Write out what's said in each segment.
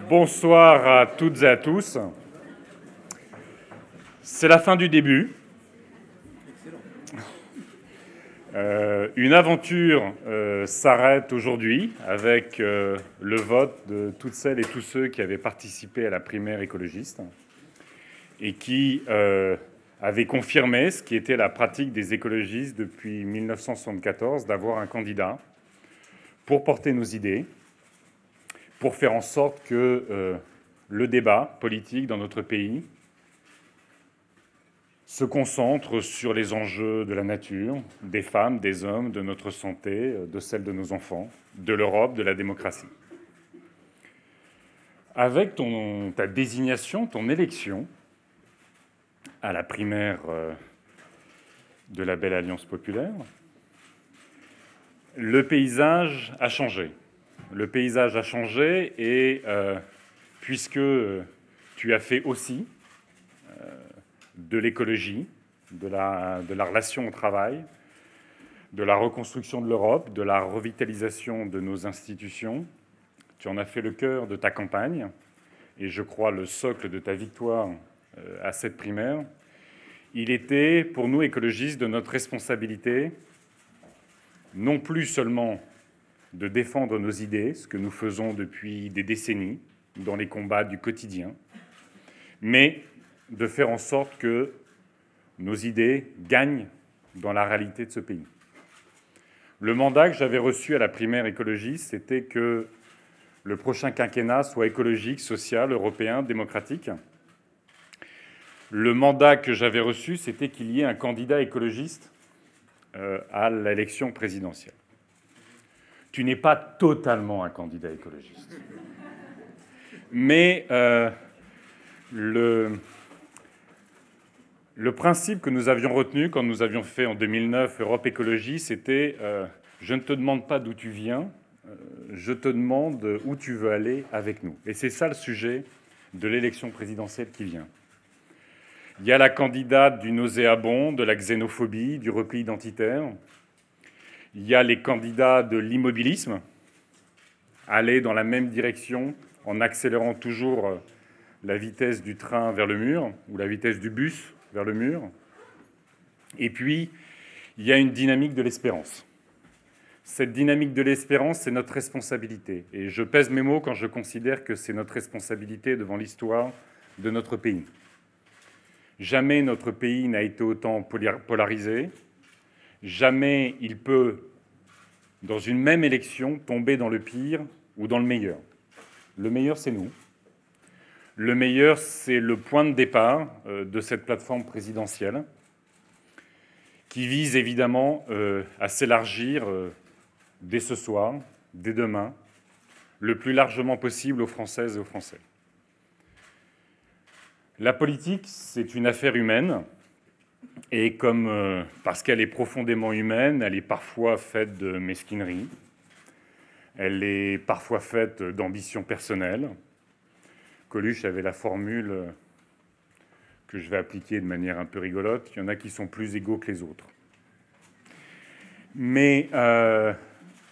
Bonsoir à toutes et à tous. C'est la fin du début. Une aventure s'arrête aujourd'hui avec le vote de toutes celles et tous ceux qui avaient participé à la primaire écologiste et qui avaient confirmé ce qui était la pratique des écologistes depuis 1974, d'avoir un candidat pour porter nos idées, pour faire en sorte que le débat politique dans notre pays se concentre sur les enjeux de la nature, des femmes, des hommes, de notre santé, de celle de nos enfants, de l'Europe, de la démocratie. Avec ta désignation, ton élection à la primaire de la Belle Alliance populaire, le paysage a changé. Le paysage a changé et puisque tu as fait aussi de l'écologie, de la relation au travail, de la reconstruction de l'Europe, de la revitalisation de nos institutions, tu en as fait le cœur de ta campagne et je crois le socle de ta victoire à cette primaire. Il était pour nous écologistes de notre responsabilité non plus seulement de défendre nos idées, ce que nous faisons depuis des décennies dans les combats du quotidien, mais de faire en sorte que nos idées gagnent dans la réalité de ce pays. Le mandat que j'avais reçu à la primaire écologiste, c'était que le prochain quinquennat soit écologique, social, européen, démocratique. Le mandat que j'avais reçu, c'était qu'il y ait un candidat écologiste à l'élection présidentielle. Tu n'es pas totalement un candidat écologiste. Mais le principe que nous avions retenu quand nous avions fait en 2009 Europe Écologie, c'était je ne te demande pas d'où tu viens, je te demande où tu veux aller avec nous. Et c'est ça le sujet de l'élection présidentielle qui vient. Il y a la candidate du nauséabond, de la xénophobie, du repli identitaire. Il y a les candidats de l'immobilisme, aller dans la même direction en accélérant toujours la vitesse du train vers le mur ou la vitesse du bus vers le mur. Et puis, il y a une dynamique de l'espérance. Cette dynamique de l'espérance, c'est notre responsabilité. Et je pèse mes mots quand je considère que c'est notre responsabilité devant l'histoire de notre pays. Jamais notre pays n'a été autant polarisé. Jamais il peut, dans une même élection, tomber dans le pire ou dans le meilleur. Le meilleur, c'est nous. Le meilleur, c'est le point de départ de cette plateforme présidentielle qui vise évidemment à s'élargir dès ce soir, dès demain, le plus largement possible aux Françaises et aux Français. La politique, c'est une affaire humaine. Et comme, parce qu'elle est profondément humaine, elle est parfois faite de mesquinerie, elle est parfois faite d'ambition personnelle. Coluche avait la formule que je vais appliquer de manière un peu rigolote, il y en a qui sont plus égaux que les autres. Mais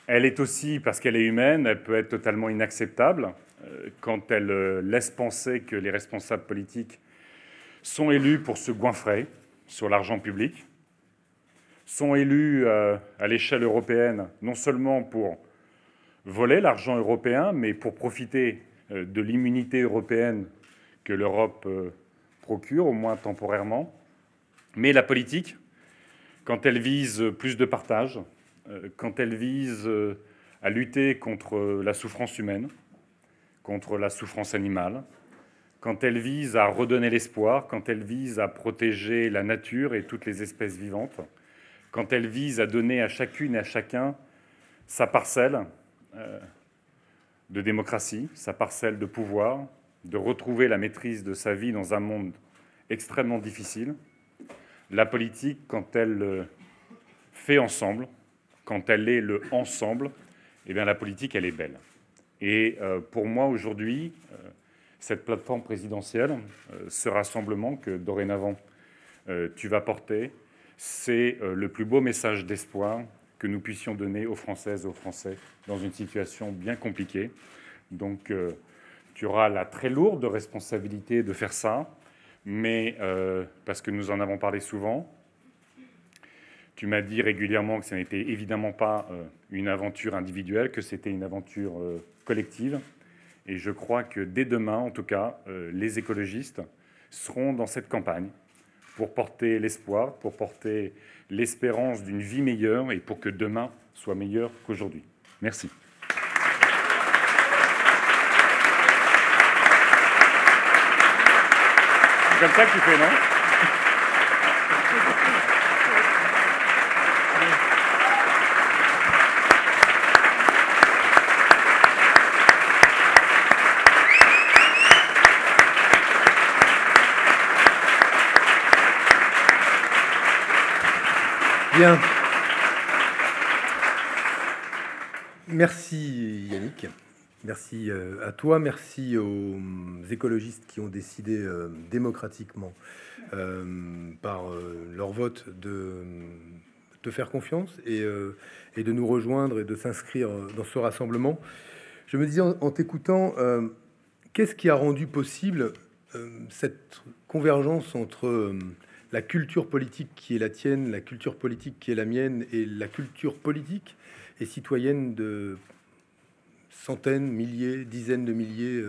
elle est aussi, parce qu'elle est humaine, elle peut être totalement inacceptable quand elle laisse penser que les responsables politiques sont élus pour se goinfrer sur l'argent public, sont élus à l'échelle européenne, non seulement pour voler l'argent européen, mais pour profiter de l'immunité européenne que l'Europe procure, au moins temporairement. Mais la politique, quand elle vise plus de partage, quand elle vise à lutter contre la souffrance humaine, contre la souffrance animale, quand elle vise à redonner l'espoir, quand elle vise à protéger la nature et toutes les espèces vivantes, quand elle vise à donner à chacune et à chacun sa parcelle de démocratie, sa parcelle de pouvoir, de retrouver la maîtrise de sa vie dans un monde extrêmement difficile. La politique, quand elle fait ensemble, quand elle est le ensemble, eh bien la politique, elle est belle. Et pour moi, aujourd'hui, cette plateforme présidentielle, ce rassemblement que dorénavant tu vas porter, c'est le plus beau message d'espoir que nous puissions donner aux Françaises et aux Français dans une situation bien compliquée. Donc, tu auras la très lourde responsabilité de faire ça, mais parce que nous en avons parlé souvent, tu m'as dit régulièrement que ce n'était évidemment pas une aventure individuelle, que c'était une aventure collective. Et je crois que dès demain, en tout cas, les écologistes seront dans cette campagne pour porter l'espoir, pour porter l'espérance d'une vie meilleure et pour que demain soit meilleur qu'aujourd'hui. Merci. C'est comme ça que tu fais, non ? Bien. Merci Yannick. Merci à toi. Merci aux écologistes qui ont décidé démocratiquement par leur vote de te faire confiance et de nous rejoindre et de s'inscrire dans ce rassemblement. Je me disais en t'écoutant, qu'est-ce qui a rendu possible cette convergence entre la culture politique qui est la tienne, la culture politique qui est la mienne et la culture politique et citoyenne de centaines, milliers, dizaines de milliers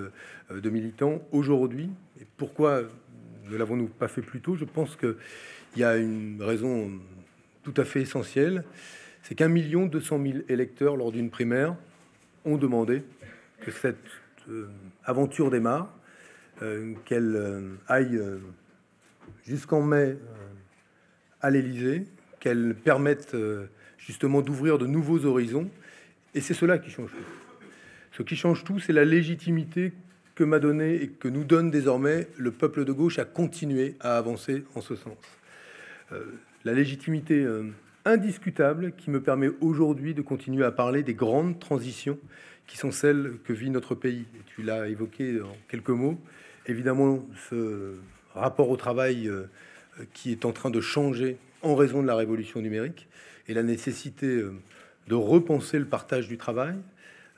de militants aujourd'hui. Et pourquoi ne l'avons-nous pas fait plus tôt? Je pense qu'il y a une raison tout à fait essentielle, c'est qu'1 200 000 électeurs lors d'une primaire ont demandé que cette aventure démarre, qu'elle aille jusqu'en mai à l'Élysée, qu'elle permette justement d'ouvrir de nouveaux horizons. Et c'est cela qui change tout. Ce qui change tout, c'est la légitimité que m'a donnée et que nous donne désormais le peuple de gauche à continuer à avancer en ce sens. La légitimité indiscutable qui me permet aujourd'hui de continuer à parler des grandes transitions qui sont celles que vit notre pays. Et tu l'as évoqué en quelques mots. Évidemment, ce rapport au travail qui est en train de changer en raison de la révolution numérique et la nécessité de repenser le partage du travail,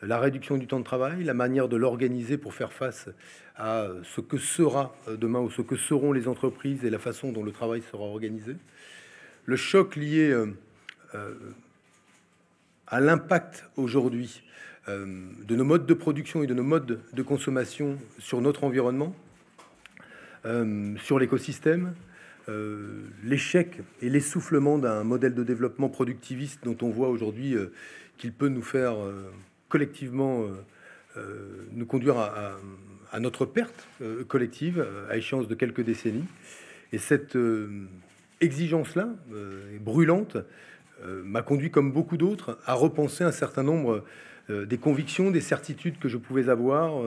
la réduction du temps de travail, la manière de l'organiser pour faire face à ce que sera demain ou ce que seront les entreprises et la façon dont le travail sera organisé. Le choc lié à l'impact aujourd'hui de nos modes de production et de nos modes de consommation sur notre environnement, sur l'écosystème, l'échec et l'essoufflement d'un modèle de développement productiviste dont on voit aujourd'hui qu'il peut nous faire collectivement nous conduire à notre perte collective à échéance de quelques décennies. Et cette exigence-là, brûlante, m'a conduit, comme beaucoup d'autres, à repenser un certain nombre des convictions, des certitudes que je pouvais avoir,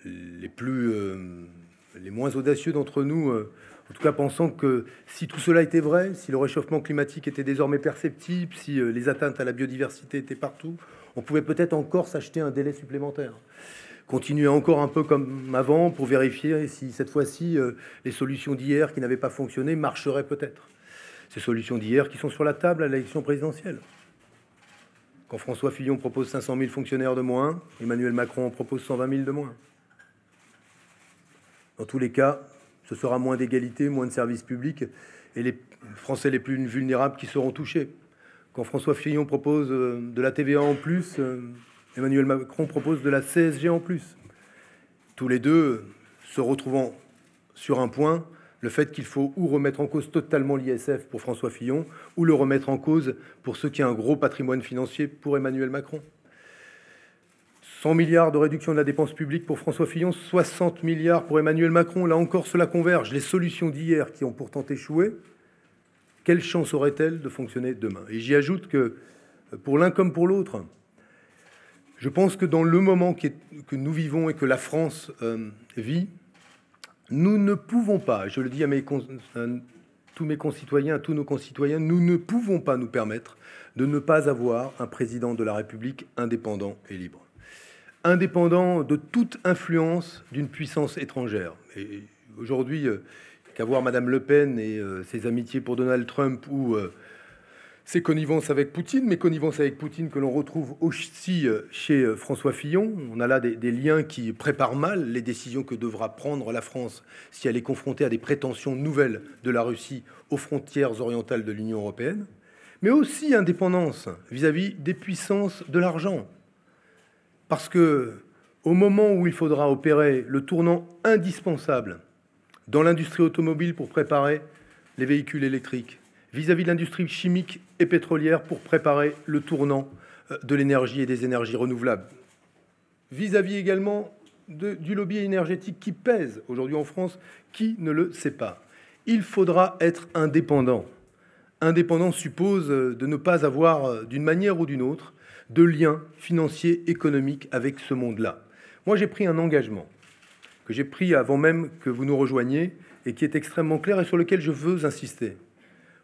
les moins audacieux d'entre nous, en tout cas pensant que si tout cela était vrai, si le réchauffement climatique était désormais perceptible, si les atteintes à la biodiversité étaient partout, on pouvait peut-être encore s'acheter un délai supplémentaire. Continuer encore un peu comme avant pour vérifier si cette fois-ci les solutions d'hier qui n'avaient pas fonctionné marcheraient peut-être. Ces solutions d'hier qui sont sur la table à l'élection présidentielle. Quand François Fillon propose 500 000 fonctionnaires de moins, Emmanuel Macron en propose 120 000 de moins. Dans tous les cas, ce sera moins d'égalité, moins de services publics et les Français les plus vulnérables qui seront touchés. Quand François Fillon propose de la TVA en plus, Emmanuel Macron propose de la CSG en plus. Tous les deux se retrouvant sur un point, le fait qu'il faut ou remettre en cause totalement l'ISF pour François Fillon ou le remettre en cause pour ceux qui ont un gros patrimoine financier pour Emmanuel Macron. 100 milliards de réduction de la dépense publique pour François Fillon, 60 milliards pour Emmanuel Macron. Là encore, cela converge. Les solutions d'hier qui ont pourtant échoué, quelle chance aurait-elle de fonctionner demain? Et j'y ajoute que pour l'un comme pour l'autre, je pense que dans le moment que nous vivons et que la France vit, nous ne pouvons pas, je le dis à mes tous mes concitoyens, tous nos concitoyens, nous ne pouvons pas nous permettre de ne pas avoir un président de la République indépendant et libre. Indépendant de toute influence d'une puissance étrangère. Et aujourd'hui, qu'à voir Madame Le Pen et ses amitiés pour Donald Trump ou ses connivences avec Poutine, mais connivences avec Poutine que l'on retrouve aussi chez François Fillon. On a là des liens qui préparent mal les décisions que devra prendre la France si elle est confrontée à des prétentions nouvelles de la Russie aux frontières orientales de l'Union européenne, mais aussi indépendance vis-à-vis des puissances de l'argent. Parce que au moment où il faudra opérer le tournant indispensable dans l'industrie automobile pour préparer les véhicules électriques, vis-à-vis de l'industrie chimique et pétrolière pour préparer le tournant de l'énergie et des énergies renouvelables, vis-à-vis également du lobby énergétique qui pèse aujourd'hui en France, qui ne le sait pas. Il faudra être indépendant. Indépendant suppose de ne pas avoir, d'une manière ou d'une autre, de liens financiers, économiques avec ce monde-là. Moi, j'ai pris un engagement que j'ai pris avant même que vous nous rejoigniez et qui est extrêmement clair et sur lequel je veux insister.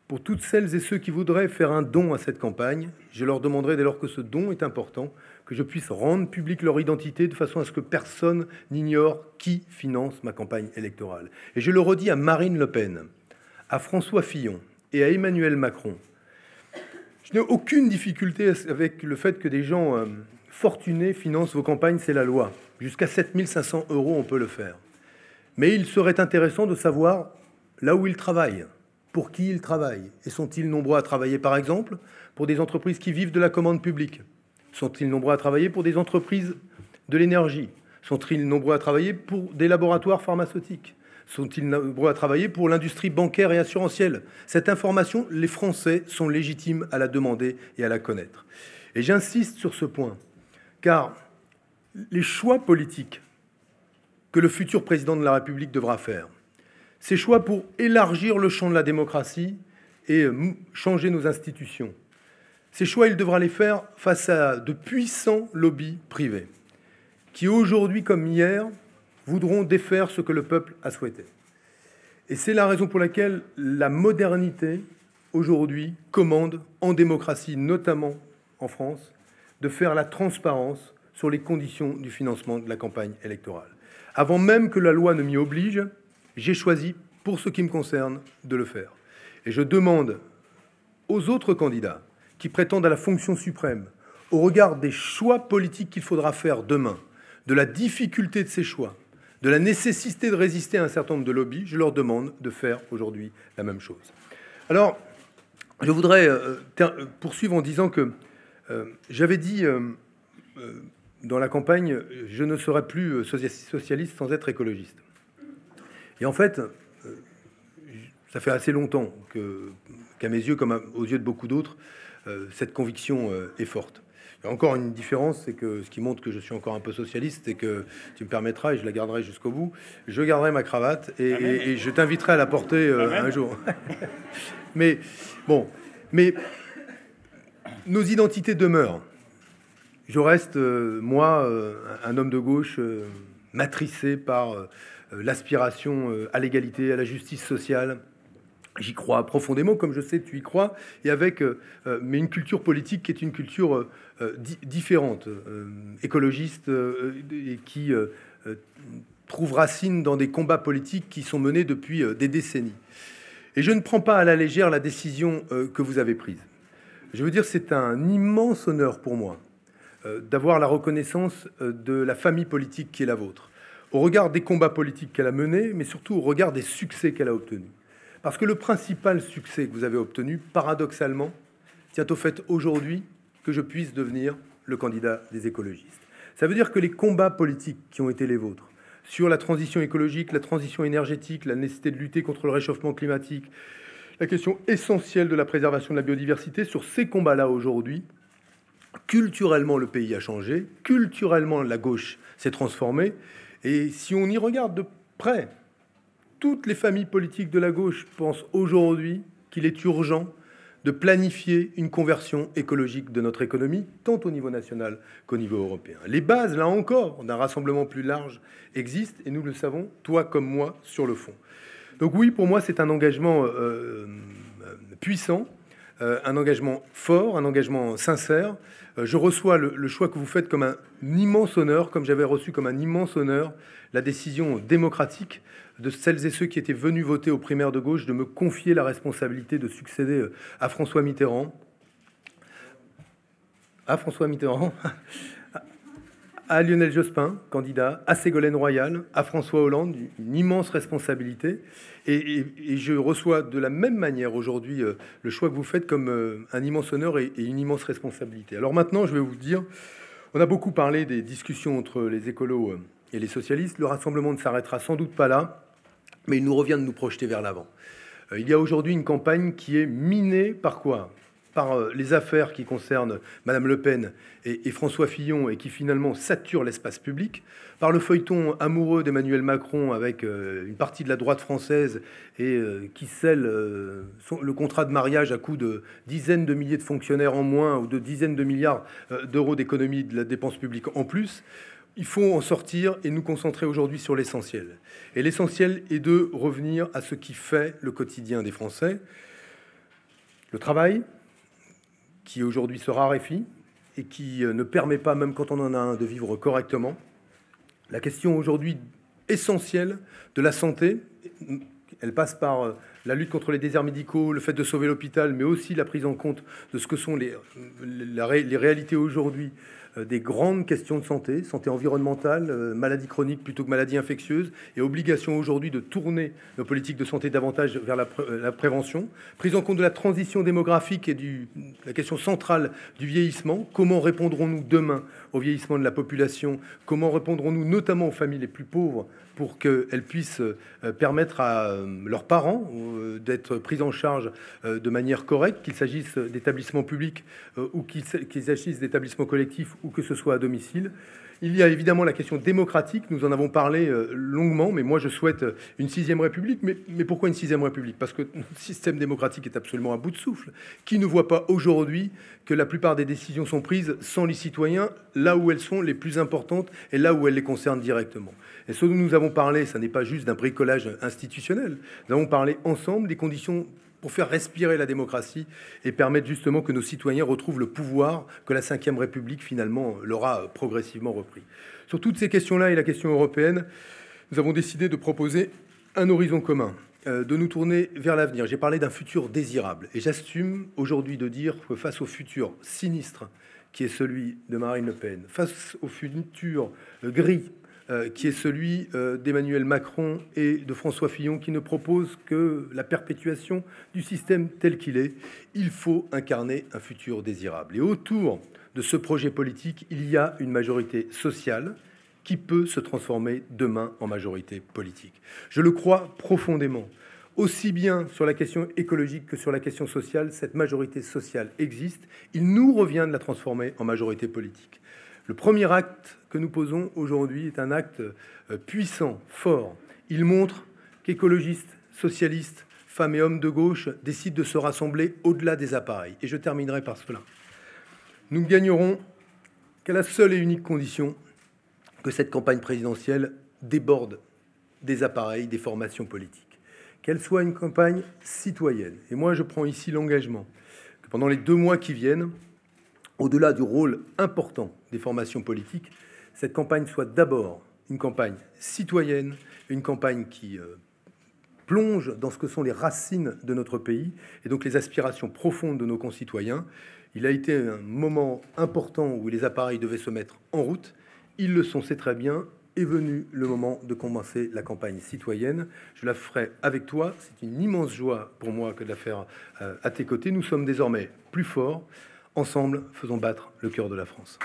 Pour toutes celles et ceux qui voudraient faire un don à cette campagne, je leur demanderai, dès lors que ce don est important, que je puisse rendre publique leur identité de façon à ce que personne n'ignore qui finance ma campagne électorale. Et je le redis à Marine Le Pen, à François Fillon et à Emmanuel Macron. Je n'ai aucune difficulté avec le fait que des gens fortunés financent vos campagnes, c'est la loi. Jusqu'à 7 500 €, on peut le faire. Mais il serait intéressant de savoir là où ils travaillent. Pour qui ils travaillent? Et sont-ils nombreux à travailler, par exemple, pour des entreprises qui vivent de la commande publique? Sont-ils nombreux à travailler pour des entreprises de l'énergie? Sont-ils nombreux à travailler pour des laboratoires pharmaceutiques? Sont-ils nombreux à travailler pour l'industrie bancaire et assurantielle? Cette information, les Français sont légitimes à la demander et à la connaître. Et j'insiste sur ce point, car les choix politiques que le futur président de la République devra faire, ces choix pour élargir le champ de la démocratie et changer nos institutions. Ces choix, il devra les faire face à de puissants lobbies privés qui, aujourd'hui comme hier, voudront défaire ce que le peuple a souhaité. Et c'est la raison pour laquelle la modernité, aujourd'hui, commande en démocratie, notamment en France, de faire la transparence sur les conditions du financement de la campagne électorale. Avant même que la loi ne m'y oblige, j'ai choisi, pour ce qui me concerne, de le faire. Et je demande aux autres candidats qui prétendent à la fonction suprême, au regard des choix politiques qu'il faudra faire demain, de la difficulté de ces choix, de la nécessité de résister à un certain nombre de lobbies, je leur demande de faire aujourd'hui la même chose. Alors, je voudrais poursuivre en disant que j'avais dit dans la campagne, je ne serai plus socialiste sans être écologiste. Et en fait, ça fait assez longtemps qu'à mes yeux, comme aux yeux de beaucoup d'autres, cette conviction est forte. Il y a encore une différence, c'est que ce qui montre que je suis encore un peu socialiste, c'est que tu me permettras, et je la garderai jusqu'au bout, je garderai ma cravate et je t'inviterai à la porter un jour. Mais bon, mais nos identités demeurent. Je reste, moi, un homme de gauche matricé par l'aspiration à l'égalité, à la justice sociale. J'y crois profondément, comme je sais que tu y crois, et avec mais une culture politique qui est une culture différente, écologiste, et qui trouve racine dans des combats politiques qui sont menés depuis des décennies. Et je ne prends pas à la légère la décision que vous avez prise. Je veux dire, c'est un immense honneur pour moi d'avoir la reconnaissance de la famille politique qui est la vôtre, au regard des combats politiques qu'elle a menés, mais surtout au regard des succès qu'elle a obtenus. Parce que le principal succès que vous avez obtenu, paradoxalement, tient au fait aujourd'hui que je puisse devenir le candidat des écologistes. Ça veut dire que les combats politiques qui ont été les vôtres, sur la transition écologique, la transition énergétique, la nécessité de lutter contre le réchauffement climatique, la question essentielle de la préservation de la biodiversité, sur ces combats-là aujourd'hui, culturellement le pays a changé, culturellement la gauche s'est transformée, et si on y regarde de près, toutes les familles politiques de la gauche pensent aujourd'hui qu'il est urgent de planifier une conversion écologique de notre économie, tant au niveau national qu'au niveau européen. Les bases, là encore, d'un rassemblement plus large existent, et nous le savons, toi comme moi, sur le fond. Donc oui, pour moi, c'est un engagement puissant, un engagement fort, un engagement sincère. Je reçois le choix que vous faites comme un immense honneur, comme j'avais reçu comme un immense honneur la décision démocratique de celles et ceux qui étaient venus voter aux primaires de gauche de me confier la responsabilité de succéder à François Mitterrand. À Lionel Jospin, candidat, à Ségolène Royal, à François Hollande, une immense responsabilité. Et je reçois de la même manière aujourd'hui le choix que vous faites comme un immense honneur et une immense responsabilité. Alors maintenant, je vais vous dire, on a beaucoup parlé des discussions entre les écolos et les socialistes. Le rassemblement ne s'arrêtera sans doute pas là, mais il nous revient de nous projeter vers l'avant. Il y a aujourd'hui une campagne qui est minée par quoi ? Par les affaires qui concernent Madame Le Pen et François Fillon et qui finalement saturent l'espace public, par le feuilleton amoureux d'Emmanuel Macron avec une partie de la droite française et qui scelle le contrat de mariage à coût de dizaines de milliers de fonctionnaires en moins ou de dizaines de milliards d'euros d'économie de la dépense publique en plus. Il faut en sortir et nous concentrer aujourd'hui sur l'essentiel. Et l'essentiel est de revenir à ce qui fait le quotidien des Français. Le travail, qui aujourd'hui se raréfie et qui ne permet pas, même quand on en a un, de vivre correctement. La question aujourd'hui essentielle de la santé, elle passe par la lutte contre les déserts médicaux, le fait de sauver l'hôpital, mais aussi la prise en compte de ce que sont les réalités aujourd'hui des grandes questions de santé, santé environnementale, maladies chroniques plutôt que maladies infectieuses, et obligation aujourd'hui de tourner nos politiques de santé davantage vers la prévention, prise en compte de la transition démographique et la question centrale du vieillissement. Comment répondrons-nous demain au vieillissement de la population? Comment répondrons-nous notamment aux familles les plus pauvres pour qu'elles puissent permettre à leurs parents d'être pris en charge de manière correcte, qu'il s'agisse d'établissements publics ou qu'il s'agisse d'établissements collectifs ou que ce soit à domicile. Il y a évidemment la question démocratique, nous en avons parlé longuement, mais moi je souhaite une 6e République. Mais pourquoi une 6e République? Parce que notre système démocratique est absolument à bout de souffle. Qui ne voit pas aujourd'hui que la plupart des décisions sont prises sans les citoyens, là où elles sont les plus importantes et là où elles les concernent directement? Et ce dont nous avons parlé, ça n'est pas juste d'un bricolage institutionnel. Nous avons parlé ensemble des conditions pour faire respirer la démocratie et permettre justement que nos citoyens retrouvent le pouvoir que la Ve République finalement leur a progressivement repris. Sur toutes ces questions-là et la question européenne, nous avons décidé de proposer un horizon commun, de nous tourner vers l'avenir. J'ai parlé d'un futur désirable et j'assume aujourd'hui de dire que face au futur sinistre qui est celui de Marine Le Pen, face au futur gris qui est celui d'Emmanuel Macron et de François Fillon, qui ne propose que la perpétuation du système tel qu'il est, il faut incarner un futur désirable. Et autour de ce projet politique, il y a une majorité sociale qui peut se transformer demain en majorité politique. Je le crois profondément. Aussi bien sur la question écologique que sur la question sociale, cette majorité sociale existe. Il nous revient de la transformer en majorité politique. Le premier acte que nous posons aujourd'hui est un acte puissant, fort. Il montre qu'écologistes, socialistes, femmes et hommes de gauche décident de se rassembler au-delà des appareils. Et je terminerai par cela. Nous ne gagnerons qu'à la seule et unique condition que cette campagne présidentielle déborde des appareils, des formations politiques. Qu'elle soit une campagne citoyenne. Et moi, je prends ici l'engagement que pendant les 2 mois qui viennent, au-delà du rôle important des formations politiques, cette campagne soit d'abord une campagne citoyenne, une campagne qui plonge dans ce que sont les racines de notre pays et donc les aspirations profondes de nos concitoyens. Il a été un moment important où les appareils devaient se mettre en route. Ils le sont, c'est très bien. Est venu le moment de commencer la campagne citoyenne. Je la ferai avec toi. C'est une immense joie pour moi que de la faire à tes côtés. Nous sommes désormais plus forts. Ensemble, faisons battre le cœur de la France.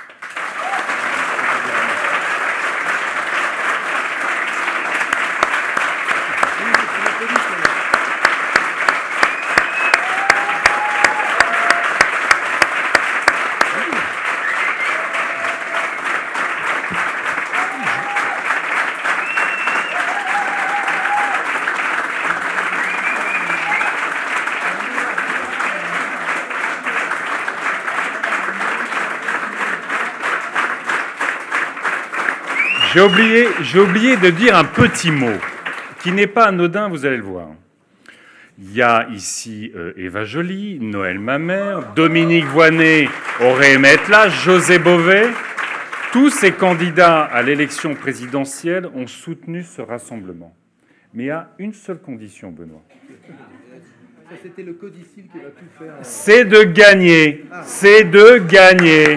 J'ai oublié de dire un petit mot qui n'est pas anodin, vous allez le voir. Il y a ici Eva Joly, Noël Mamère, Dominique Voynet aurait aimé être là, José Bové. Tous ces candidats à l'élection présidentielle ont soutenu ce rassemblement. Mais à une seule condition, Benoît. C'était le codicile qui va tout faire. C'est de gagner. C'est de gagner.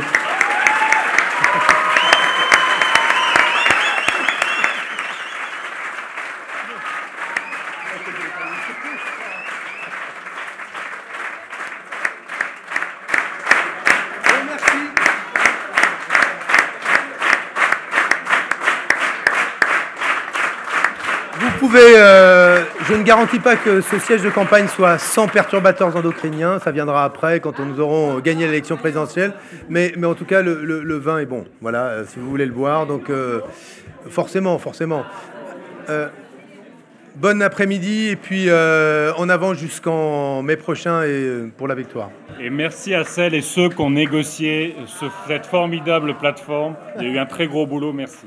Vous pouvez, je ne garantis pas que ce siège de campagne soit sans perturbateurs endocriniens. Ça viendra après, quand nous aurons gagné l'élection présidentielle. Mais en tout cas, le vin est bon. Voilà, si vous voulez le boire. Donc, forcément. Bon après-midi. Et puis, en avant jusqu'en mai prochain et pour la victoire. Et merci à celles et ceux qui ont négocié cette formidable plateforme. Il y a eu un très gros boulot. Merci.